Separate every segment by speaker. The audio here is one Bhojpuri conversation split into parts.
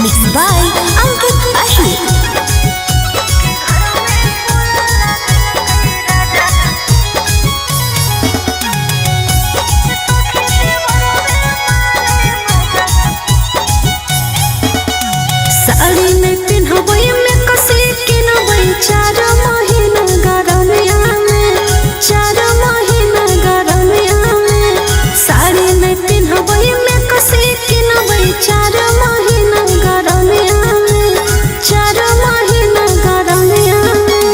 Speaker 1: Mixed by Ankit Ashik. Sari में पिन्हबै में कसली किनबै 4 महीना गरमिया में 4 महीना गरमिया में साड़ी में पिन्हबै में कसली किनबै 4 महीना गरमिया में 4 महीना गरमिया में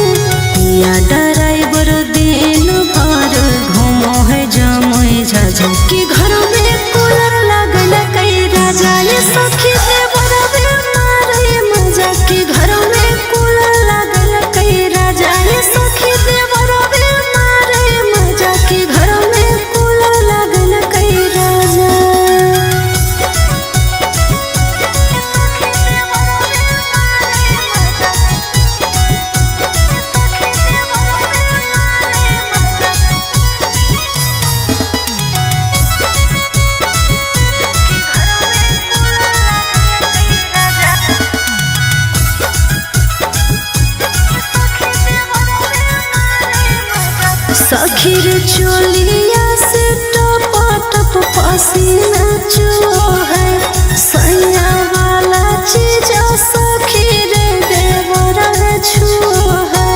Speaker 1: या ड्राइवर दिन भर घूमो है जमई झाझा कि घर में कूलर लगल कई राजा ये सखी सखीर चोलिया से टप टप पसीना चुओ है सैया वाला चीज सखीर देवर छुओ है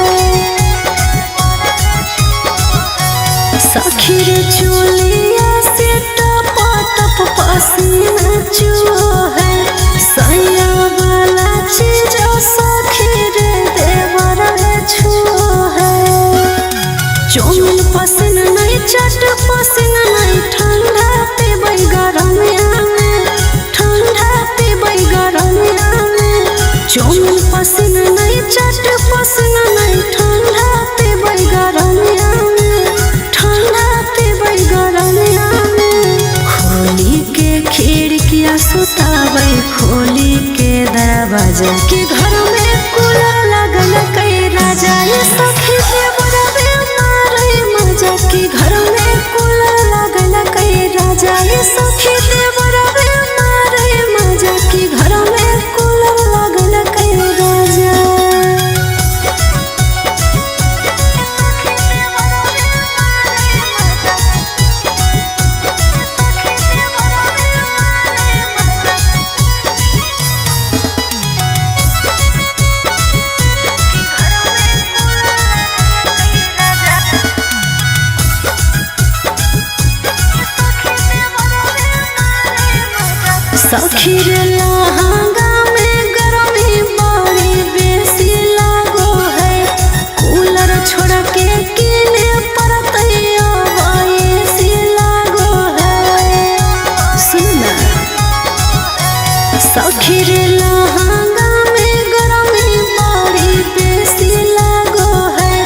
Speaker 1: सखीर चोलिया से टप टप पसीना चुओ है सैया वाला चीज सखीर देवर छुओ है चौमिन पसंद नहीं चट पसंद नहीं ठंडा पीबै गरमिया में ठंडा पीबै गरमिया में चौमिन पसंद नहीं चट पसंद नहीं ठंडा पीबै गरमिया में ठंडा पीबै गरमिया में खोली के खिड़कियां सुताबै खोली के दरवाजा के घर में कूलर लगल कई राजा ये सखी के घर में कूलर लगल कई राजा ये सखी देवर मारे मजा के घर में कूलर लगल कई राजा सखीर लहंगा में गर्मी बड़ी बेसी लागो है कूलर छोड़ के किने पड़त एसी लागो है सुना सखीर लहंगा में गर्मी बड़ी बेसी लागो है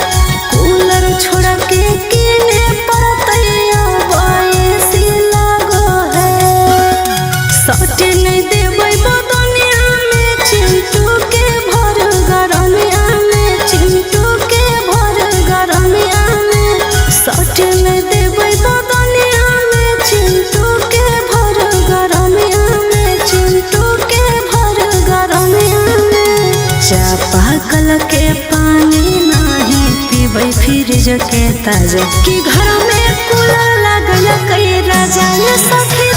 Speaker 1: कूलर छोड़ के किने पड़त एसी लागो है सटे नहीं देबै बदनिया में चिंटू के भर गरमिया में चिंटू के भर गरमिया में सटे नहीं देबै बदनिया में चिंटू के भर गरमिया में चिंटू के भर गरमिया में चापाकल के पानी नहीं पीबै फ्रिज के ताजा कि घर में कूलर लगल कई राजा ये सखी